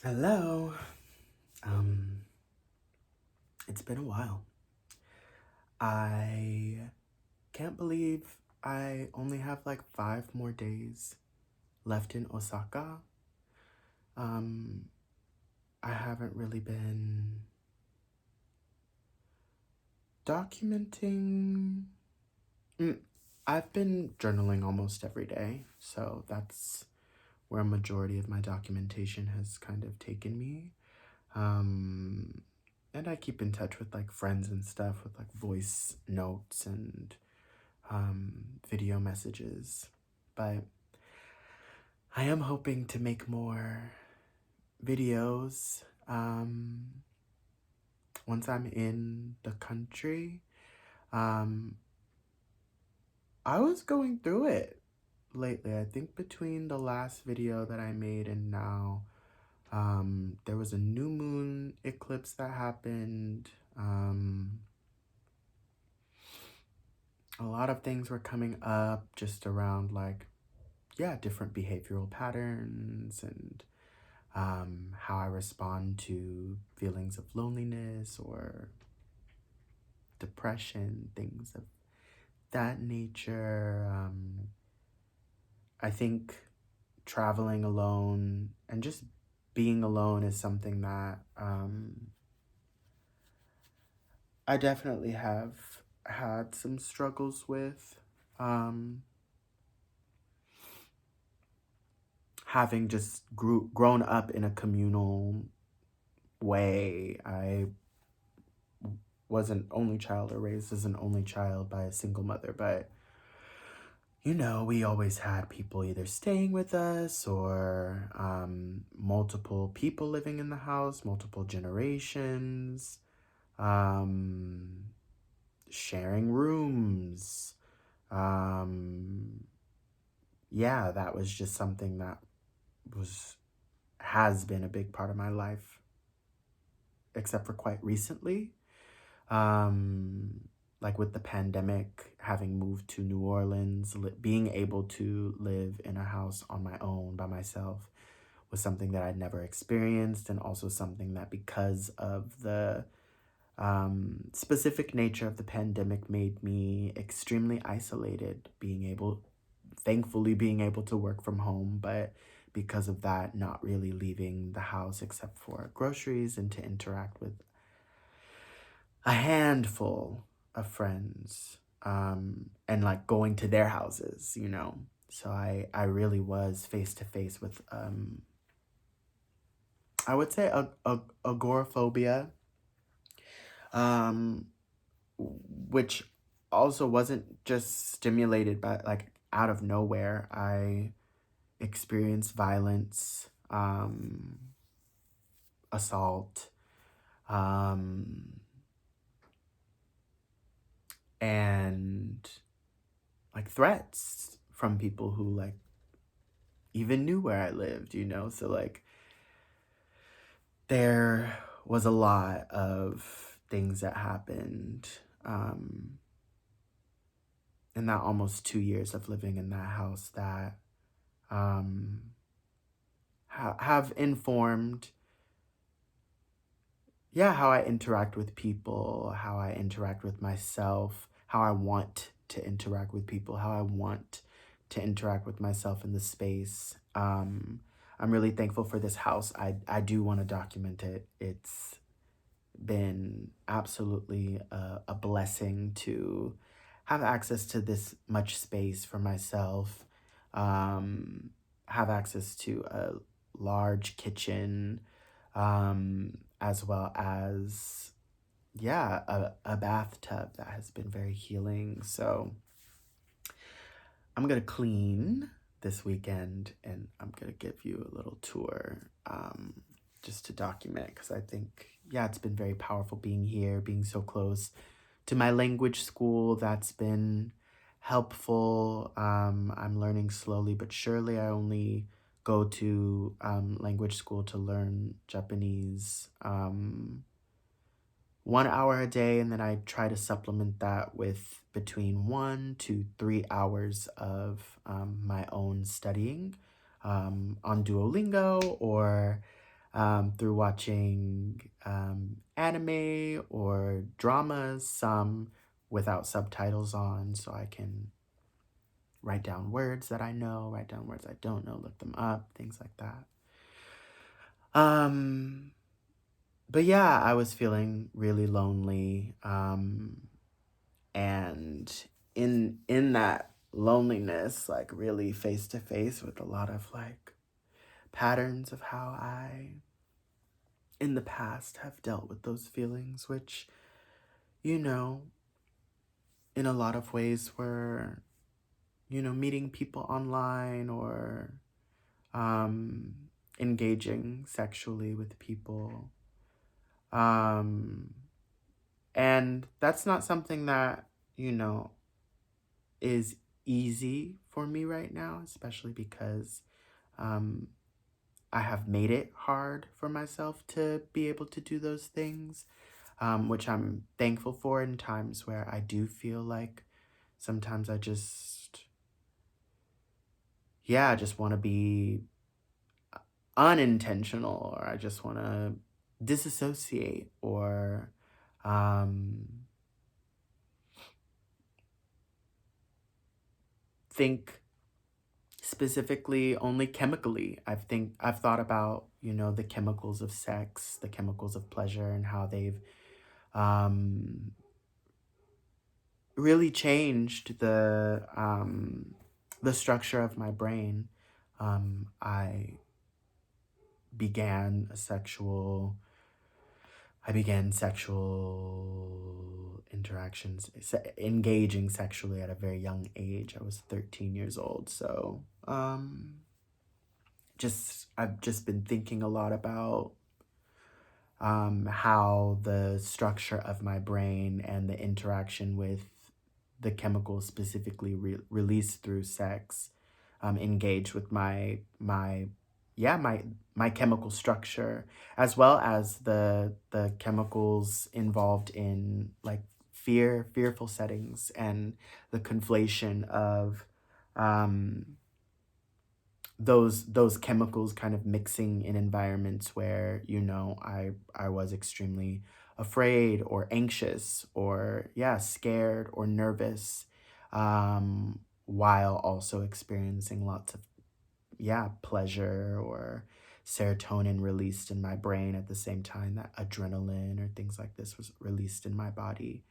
Hello. Um, it's been a while. I can't believe I only have like 5 more days left in Osaka. Um, I haven't really been documenting. Mm, I've been journaling almost every day, so that's where a majority of my documentation has kind of taken me. Um, and I keep in touch with like friends and stuff with like voice notes and video messages. But I am hoping to make more videos once I'm in the country. Um, I was going through it lately. I think between the last video that I made and now, there was a new moon eclipse that happened. A lot of things were coming up just around like, yeah, different behavioral patterns and how I respond to feelings of loneliness or depression, things of that nature. I think traveling alone and just being alone is something that I definitely have had some struggles with. Um, Having just grown up in a communal way, I was an only child or raised as an only child by a single mother, but we always had people either staying with us or multiple people living in the house, multiple generations, um, sharing rooms. Yeah, that was just something that was has been a big part of my life, except for quite recently. Um, like with the pandemic, having moved to New Orleans, being able to live in a house on my own by myself was something that I'd never experienced, and also something that, because of the specific nature of the pandemic, made me extremely isolated. Thankfully, being able to work from home, but because of that, not really leaving the house except for groceries and to interact with a handful of friends, and like going to their houses. So I really was face to face with, I would say, agoraphobia, um, which also wasn't just stimulated by like out of nowhere. I experienced violence, assault, um, and like threats from people who like even knew where I lived. So like there was a lot of things that happened in that almost 2 years of living in that house that um, have informed, yeah, how I interact with people, how I interact with myself, how I want to interact with people, how I want to interact with myself in the space. I'm really thankful for this house. I do want to document it. It's been absolutely a blessing to have access to this much space for myself, um, have access to a large kitchen, as well as, yeah, a bathtub that has been very healing. So I'm going to clean this weekend and I'm going to give you a little tour, just to document, because I think, yeah, it's been very powerful being here, being so close to my language school. That's been helpful. I'm learning slowly but surely. I only go to language school to learn Japanese 1 hour a day, and then I try to supplement that with between 1 to 3 hours of my own studying on Duolingo, or through watching anime or dramas, some without subtitles on, so I can write down words that I know, write down words I don't know, look them up, things like that. But yeah, I was feeling really lonely. And in that loneliness, like really face to face with a lot of like patterns of how I in the past have dealt with those feelings, which, you know, in a lot of ways were, meeting people online or um, engaging sexually with people. Um, and that's not something that, is easy for me right now, especially because um, I have made it hard for myself to be able to do those things, which I'm thankful for in times where I do feel like sometimes I just want to be unintentional, or I just want to disassociate, or um, think specifically only chemically. I've thought about, the chemicals of sex, the chemicals of pleasure, and how they've um, really changed the structure of my brain. I began a sexual I began sexual interactions, engaging sexually at a very young age. I was 13 years old. So, I've just been thinking a lot about how the structure of my brain and the interaction with the chemicals specifically released through sex engage with my chemical structure, as well as the chemicals involved in like fearful settings, and the conflation of um, those chemicals kind of mixing in environments where, I was extremely afraid or anxious or scared or nervous, while also experiencing lots of pleasure, or serotonin released in my brain at the same time that adrenaline or things like this was released in my body.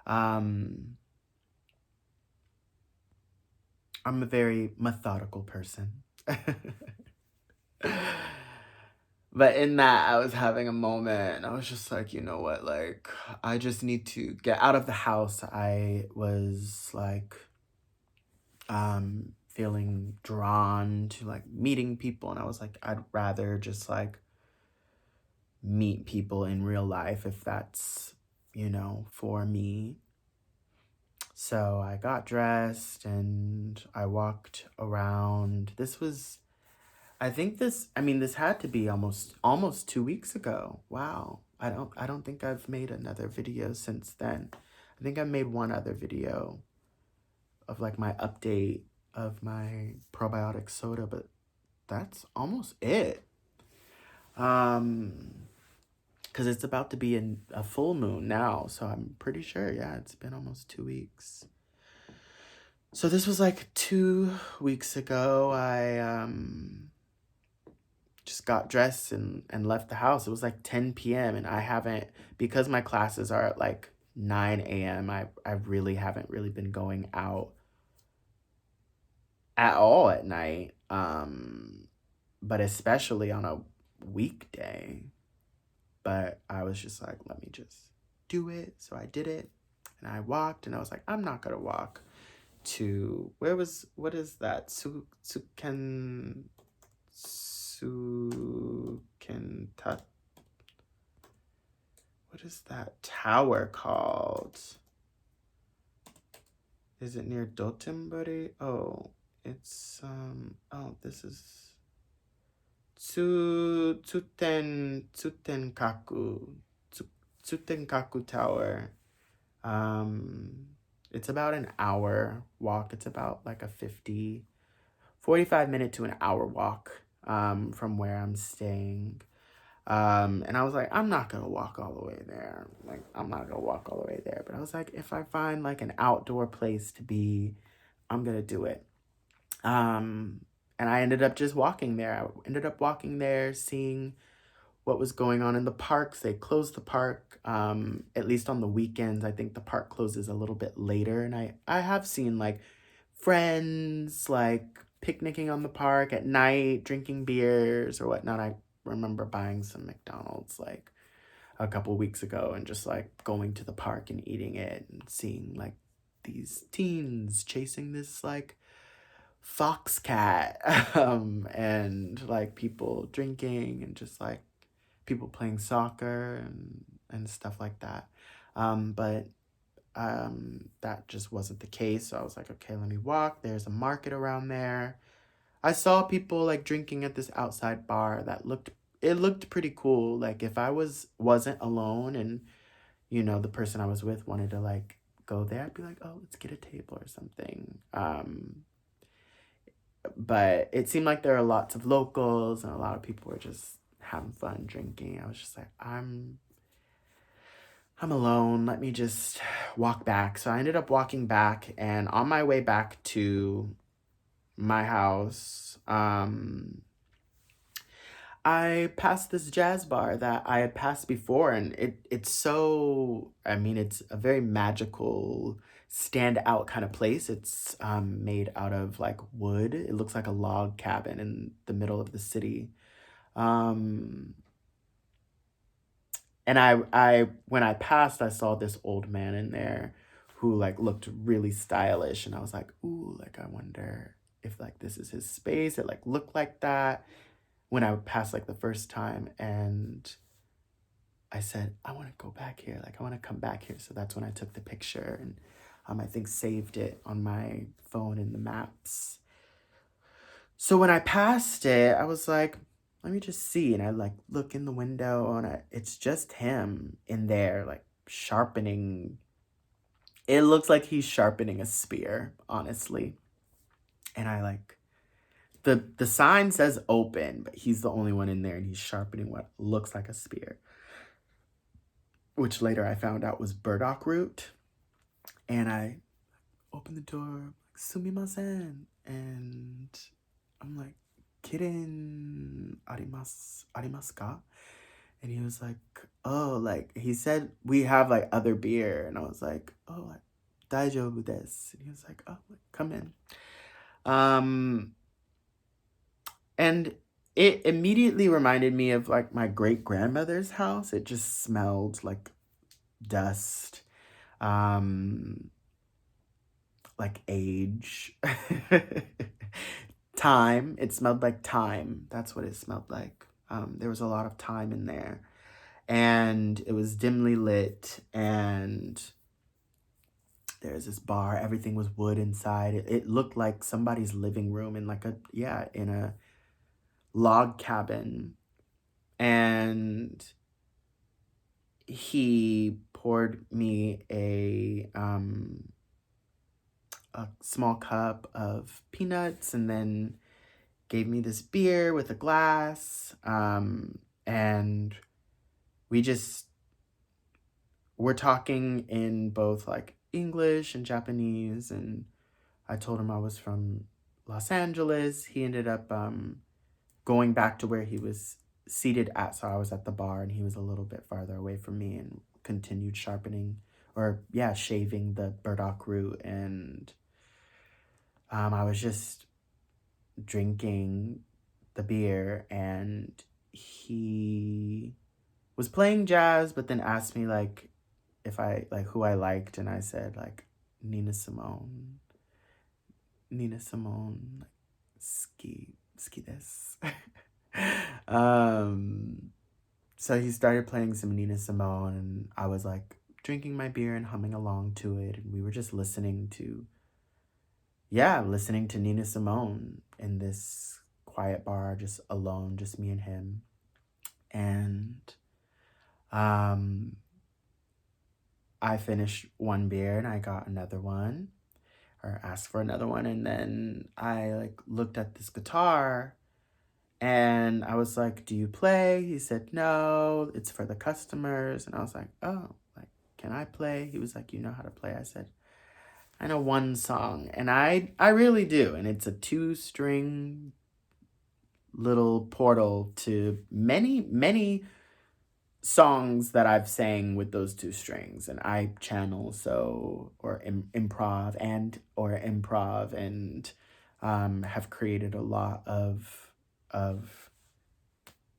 I'm a very methodical person. But in that, I was having a moment, and I was just like, you know what, like, I just need to get out of the house. I was like, feeling drawn to like meeting people, and I was like, I'd rather just like meet people in real life if that's, for me. So I got dressed and I walked around. This had to be almost 2 weeks ago. Wow. I don't think I've made another video since then. I think I made one other video of like my update of my probiotic soda, but that's almost it. Because it's about to be a full moon now, so I'm pretty sure, it's been almost 2 weeks. So this was like 2 weeks ago. I just got dressed and left the house. It was like 10 p.m. and I haven't, because my classes are at like 9 a.m. I really haven't really been going out at all at night. But especially on a weekday. But I was just like, let me just do it. So I did it, and I walked, and I was like, I'm not gonna walk to what is that? What is that tower called? Is it near Dotonbori? Oh, it's this is Tsutenkaku Tower. It's about an hour walk. It's about like a 45 minute to an hour walk from where I'm staying. And I was like, I'm not gonna walk all the way there. Like, I'm not gonna walk all the way there. But I was like, if I find like an outdoor place to be, I'm gonna do it. Um, and I ended up just walking there. I ended up walking there, seeing what was going on in the parks. They closed the park, at least on the weekends. I think the park closes a little bit later. And I have seen like friends like picnicking on the park at night, drinking beers or whatnot. I remember buying some McDonald's like a couple weeks ago and just like going to the park and eating it and seeing like these teens chasing this like fox cat and like people drinking and just like people playing soccer and stuff like that. But that just wasn't the case. So I was like, okay, let me walk. There's a market around there. I saw people like drinking at this outside bar that looked pretty cool. Like if I wasn't alone and the person I was with wanted to like go there, I'd be like, oh, let's get a table or something. But it seemed like there are lots of locals and a lot of people were just having fun drinking. I was just like, I'm alone. Let me just walk back. So I ended up walking back, and on my way back to my house, I passed this jazz bar that I had passed before, and it's so, I mean, it's a very magical, stand out kind of place. It's made out of like wood. It looks like a log cabin in the middle of the city. Um, and I when I passed, I saw this old man in there who like looked really stylish, and I was like, ooh, like I wonder if like this is his space. It like looked like that when I passed like the first time, and I said, I want to go back here. Like I want to come back here. So that's when I took the picture and I think saved it on my phone in the maps. So when I passed it, I was like, let me just see. And I like look in the window and it's just him in there, like sharpening. It looks like he's sharpening a spear, honestly. And I like the sign says open, but he's the only one in there and he's sharpening what looks like a spear, which later I found out was burdock root. And I opened the door, like, sumimasen. And I'm like, kirin arimasu ka? And he was like, oh, like, he said, we have, like, other beer. And I was like, oh, like, daijoubu desu. And he was like, oh, like, come in. And it immediately reminded me of, like, my great-grandmother's house. It just smelled like dust, like age, time. It smelled like time. That's what it smelled like. There was a lot of time in there, and it was dimly lit, and there's this bar. Everything was wood inside. It looked like somebody's living room in like in a log cabin. And he poured me a small cup of peanuts and then gave me this beer with a glass. And we just were talking in both like English and Japanese. And I told him I was from Los Angeles. He ended up going back to where he was seated at. So I was at the bar and he was a little bit farther away from me and continued shaving the burdock root. And I was just drinking the beer, and he was playing jazz, but then asked me like if I like who I liked, and I said like Nina Simone, like, ski this. So he started playing some Nina Simone, and I was like drinking my beer and humming along to it, and we were just listening to Nina Simone in this quiet bar, just alone, just me and him. And I finished one beer and I got another one, or asked for another one, and then I like looked at this guitar And I was like, do you play? He said, no, it's for the customers. And I was like, oh, like, can I play? He was like, you know how to play? I said, I know one song. And I really do. And it's a 2-string little portal to many, many songs that I've sang with those 2 strings. And I channel, so, or improv and have created a lot of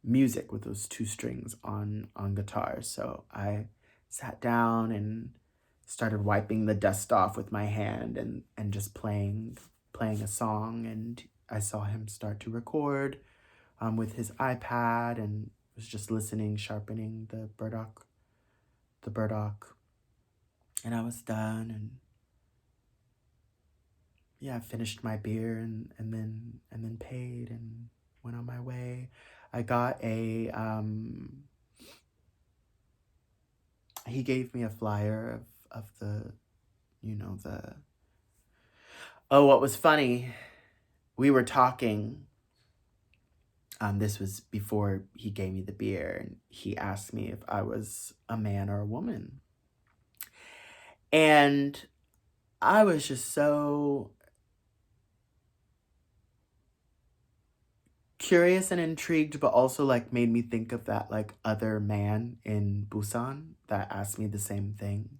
music with those 2 strings on guitar. So I sat down and started wiping the dust off with my hand and just playing a song. And I saw him start to record with his iPad, and was just listening, sharpening the burdock, and I was done. And yeah, I finished my beer and then paid and went on my way. I got he gave me a flyer of the, oh, what was funny, we were talking, this was before he gave me the beer, and he asked me if I was a man or a woman. And I was just so curious and intrigued, but also like made me think of that like other man in Busan that asked me the same thing.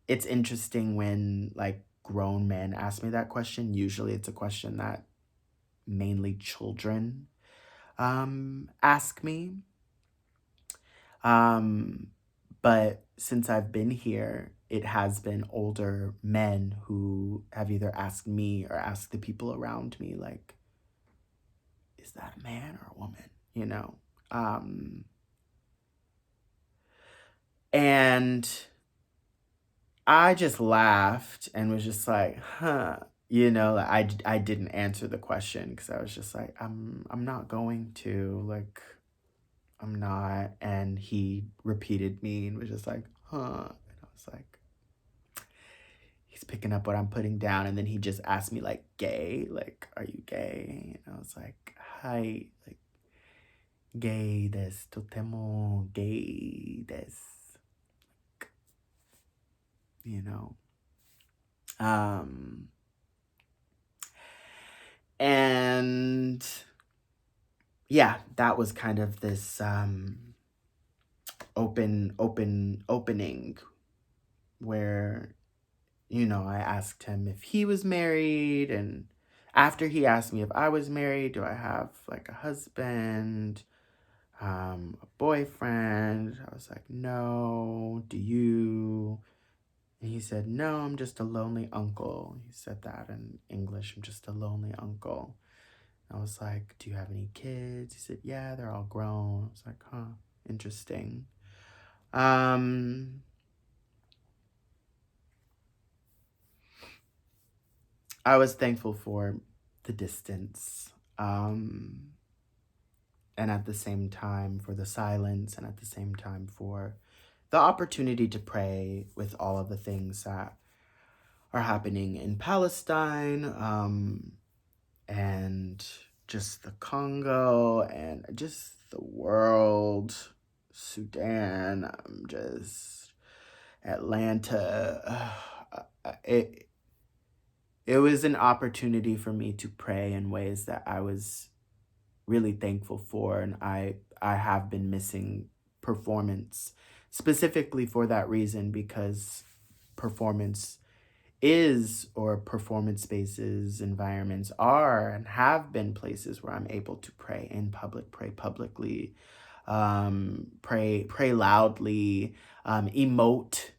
It's interesting when like grown men ask me that question. Usually it's a question that mainly children ask me. But since I've been here, it has been older men who have either asked me or asked the people around me, like, is that a man or a woman? You know? And I just laughed and was just like, huh. Like I didn't answer the question because I was just like, I'm not going to, like, I'm not. And he repeated me and was just like, huh. And I was like, he's picking up what I'm putting down. And then he just asked me, like, gay? Like, are you gay? And I was like, hi. Like, gay desu. Totemo gay desu. You know? And yeah, that was kind of this opening where, I asked him if he was married, and after he asked me if I was married, do I have like a husband, a boyfriend? I was like, no. Do you? And he said, no, I'm just a lonely uncle. He said that in English, I'm just a lonely uncle. I was like, do you have any kids? He said, yeah, they're all grown. I was like, huh, interesting. I was thankful for the distance, and at the same time for the silence, and at the same time for the opportunity to pray with all of the things that are happening in Palestine, and just the Congo, and just the world, Sudan, just Atlanta. It was an opportunity for me to pray in ways that I was really thankful for, and I have been missing performance specifically for that reason, because performance is, or performance spaces, environments are and have been places where I'm able to pray in public, pray publicly, pray loudly, emote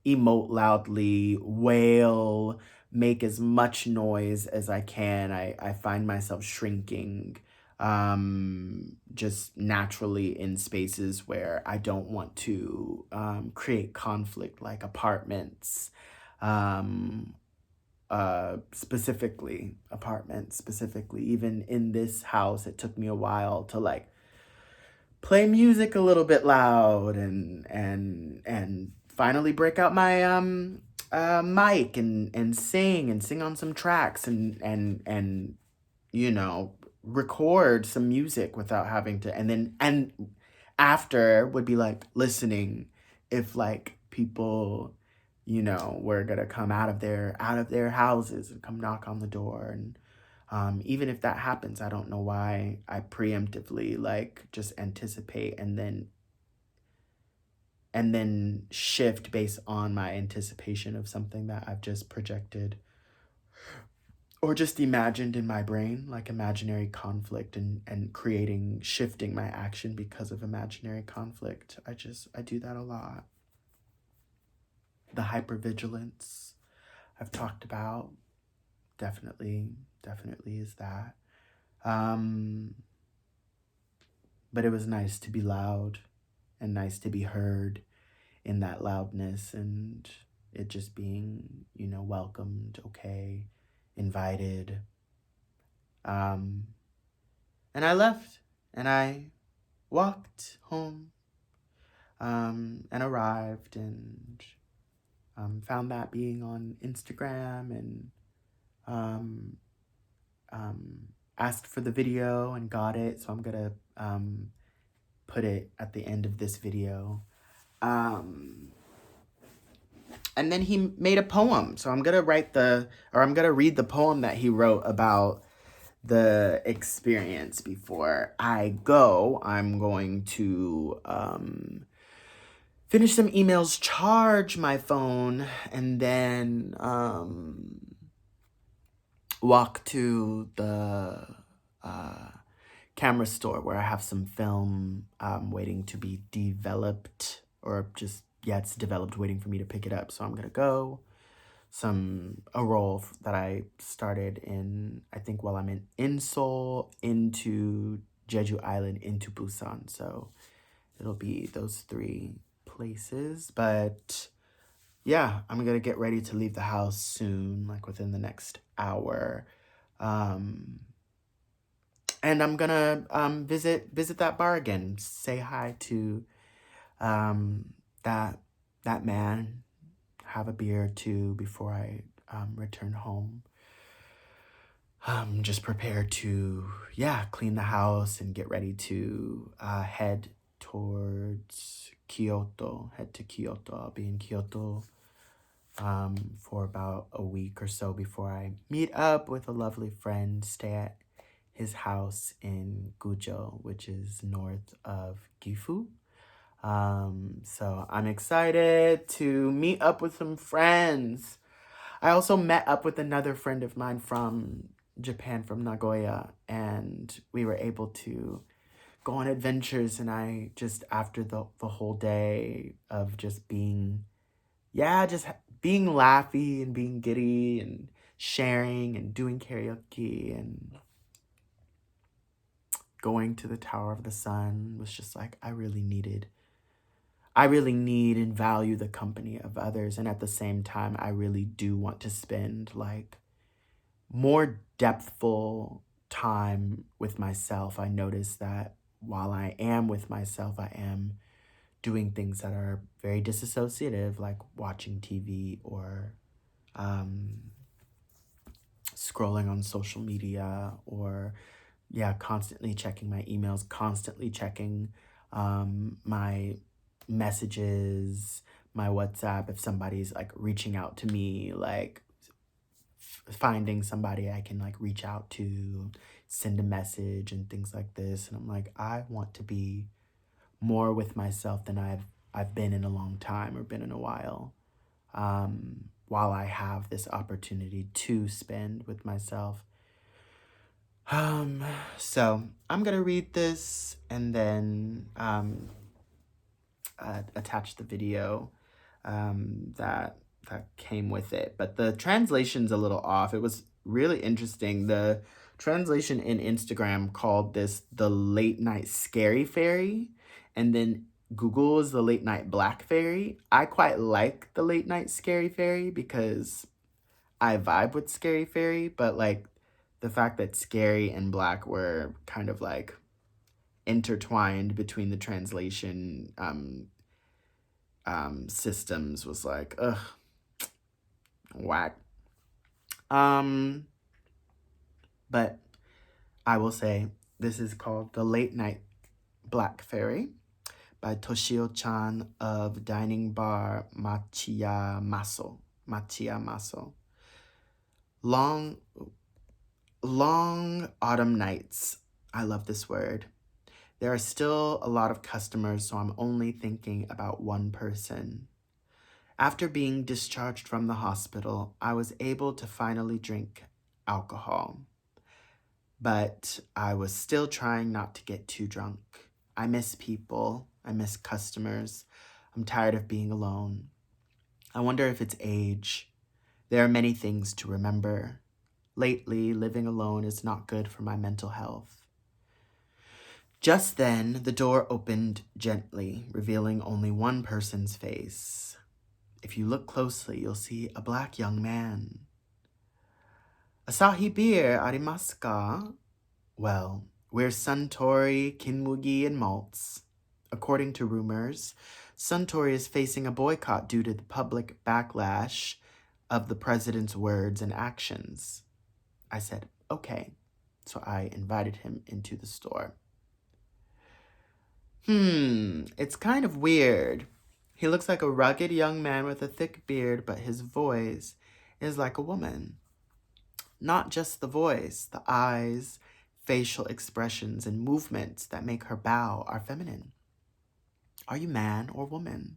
loudly, wail, make as much noise as I can. I find myself shrinking just naturally in spaces where I don't want to create conflict, like apartments, specifically apartments, specifically. Even in this house, it took me a while to like play music a little bit loud and finally break out my mic and sing on some tracks and record some music without having to, and after would be like listening if like people, you know, were gonna come out of their houses and come knock on the door. And even if that happens, I don't know why I preemptively like just anticipate and then shift based on my anticipation of something that I've just projected or just imagined in my brain, like imaginary conflict, and creating, shifting my action because of imaginary conflict. I do that a lot. The hypervigilance I've talked about definitely is that. But it was nice to be loud and nice to be heard in that loudness, and it just being, you know, welcomed, okay, invited. And I left and I walked home, and arrived and found that being on Instagram, and um, asked for the video and got it. So I'm gonna put it at the end of this video. And then he made a poem. So I'm gonna read the poem that he wrote about the experience. Before I go, I'm going to finish some emails, charge my phone, and then walk to the camera store where I have some film waiting to be developed, or just, yeah, it's developed, waiting for me to pick it up. So I'm gonna go. A role that I started in, I think, while I'm in Seoul, into Jeju Island, into Busan. So it'll be those 3 places. But yeah, I'm gonna get ready to leave the house soon, like within the next hour. And I'm gonna visit that bar again, say hi to that man, have a beer or 2 before I return home. Just prepare to, yeah, clean the house and get ready to head towards Kyoto. Head to Kyoto. I'll be in Kyoto for about a week or so before I meet up with a lovely friend, stay at his house in Gujo, which is north of Gifu. So I'm excited to meet up with some friends. I also met up with another friend of mine from Japan, from Nagoya, and we were able to go on adventures. And I just, after the whole day of just being, being laughy and being giddy and sharing and doing karaoke and going to the Tower of the Sun, was just like, I really need and value the company of others. And at the same time, I really do want to spend like more depthful time with myself. I notice that while I am with myself, I am doing things that are very disassociative, like watching TV or scrolling on social media, or constantly checking my emails, constantly checking my messages, my WhatsApp, if somebody's like reaching out to me, like finding somebody I can like reach out to, send a message and things like this. And I'm like, I want to be more with myself than I've been in a long time, or been in a while. While I have this opportunity to spend with myself. So I'm gonna read this and then attach the video that came with it. But the translation's a little off. It was really interesting. The translation in Instagram called this the late night scary fairy, and then Google is the late night black fairy. I quite like the late night scary fairy because I vibe with scary fairy, but like the fact that scary and black were kind of like intertwined between the translation systems was like, ugh, whack. But I will say this is called The Late Night Black Fairy by Toshio-chan of Dining Bar Machiya Maso. Machiya Maso. Long autumn nights. I love this word. There are still a lot of customers, so I'm only thinking about one person. After being discharged from the hospital, I was able to finally drink alcohol. But I was still trying not to get too drunk. I miss people. I miss customers. I'm tired of being alone. I wonder if it's age. There are many things to remember. Lately, living alone is not good for my mental health. Just then, the door opened gently, revealing only one person's face. If you look closely, you'll see a black young man. Asahi beer arimasu ka? Well, we're Suntory, Kinmugi, and malts. According to rumors, Suntory is facing a boycott due to the public backlash of the president's words and actions. I said, okay, so I invited him into the store. It's kind of weird. He looks like a rugged young man with a thick beard, but his voice is like a woman. Not just the voice, the eyes, facial expressions, and movements that make her bow are feminine. Are you man or woman?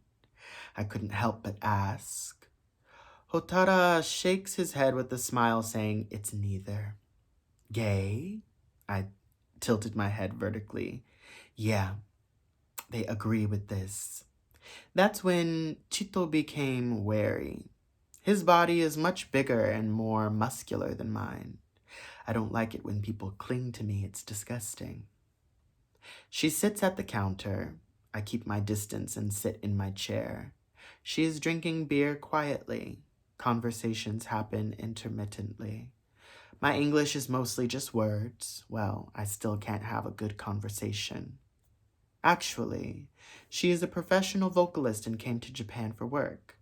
I couldn't help but ask. Hotara shakes his head with a smile, saying, it's neither. Gay? I tilted my head vertically. Yeah, they agree with this. That's when Chito became wary. His body is much bigger and more muscular than mine. I don't like it when people cling to me. It's disgusting. She sits at the counter. I keep my distance and sit in my chair. She is drinking beer quietly. Conversations happen intermittently. My English is mostly just words. Well, I still can't have a good conversation. Actually, she is a professional vocalist and came to Japan for work.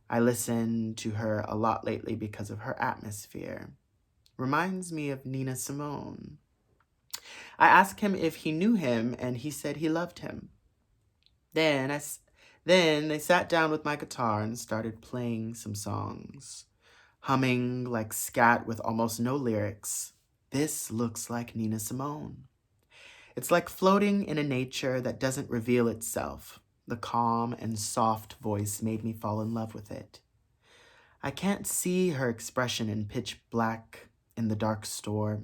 I listen to her a lot lately because of her atmosphere. Reminds me of Nina Simone. I asked him if he knew him, and he said he loved him. Then they sat down with my guitar and started playing some songs, humming like scat with almost no lyrics. This looks like Nina Simone. It's like floating in a nature that doesn't reveal itself. The calm and soft voice made me fall in love with it. I can't see her expression in pitch black in the dark store.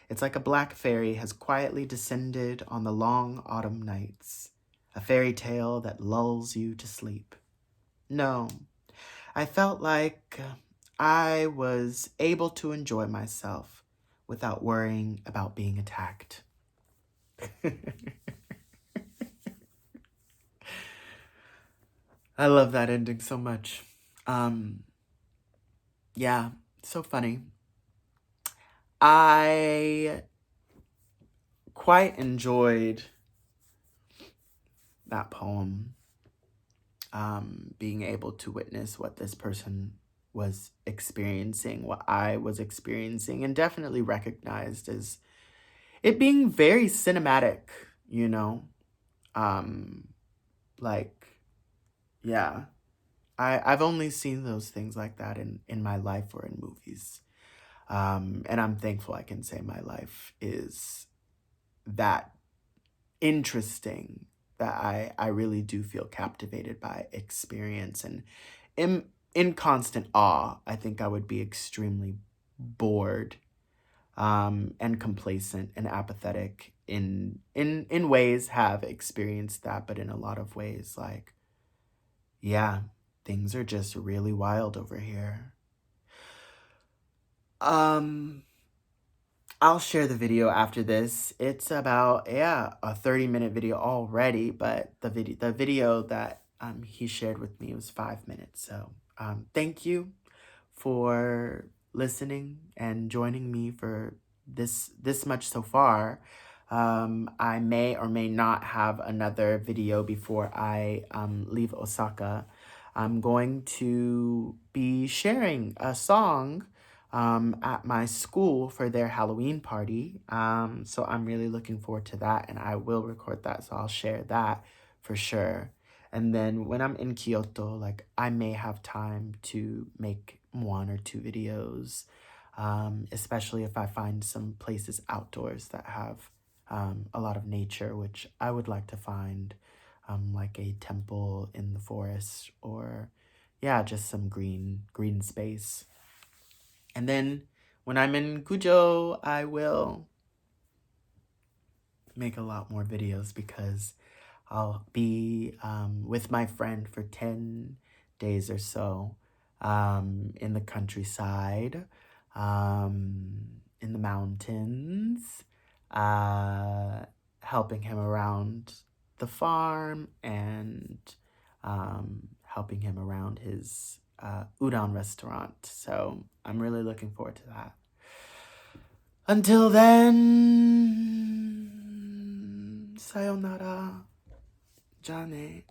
It's like a black fairy has quietly descended on the long autumn nights, a fairy tale that lulls you to sleep. No, I felt like I was able to enjoy myself without worrying about being attacked. I love that ending so much. Yeah, so funny. I quite enjoyed that poem, being able to witness what this person was experiencing, what I was experiencing, and definitely recognized as it being very cinematic, you know? Like, yeah. I've only seen those things like that in my life or in movies. And I'm thankful I can say my life is that interesting, that I really do feel captivated by experience and in constant awe. I think I would be extremely bored and complacent and apathetic in ways, have experienced that, but in a lot of ways, like, yeah, things are just really wild over here. I'll share the video after this. It's about, a 30-minute video already, but the video that he shared with me was 5 minutes. So thank you for listening and joining me for this much so far. I may or may not have another video before I leave Osaka. I'm going to be sharing a song at my school for their Halloween party. So I'm really looking forward to that, and I will record that, so I'll share that for sure. And then when I'm in Kyoto, like, I may have time to make 1 or 2 videos, especially if I find some places outdoors that have a lot of nature, which I would like to find, like a temple in the forest, or yeah, just some green space. And then when I'm in Gujo, I will make a lot more videos because I'll be with my friend for 10 days or so, in the countryside, in the mountains, uh, helping him around the farm, and helping him around his udon restaurant. So I'm really looking forward to that. Until then, sayonara. じゃあね。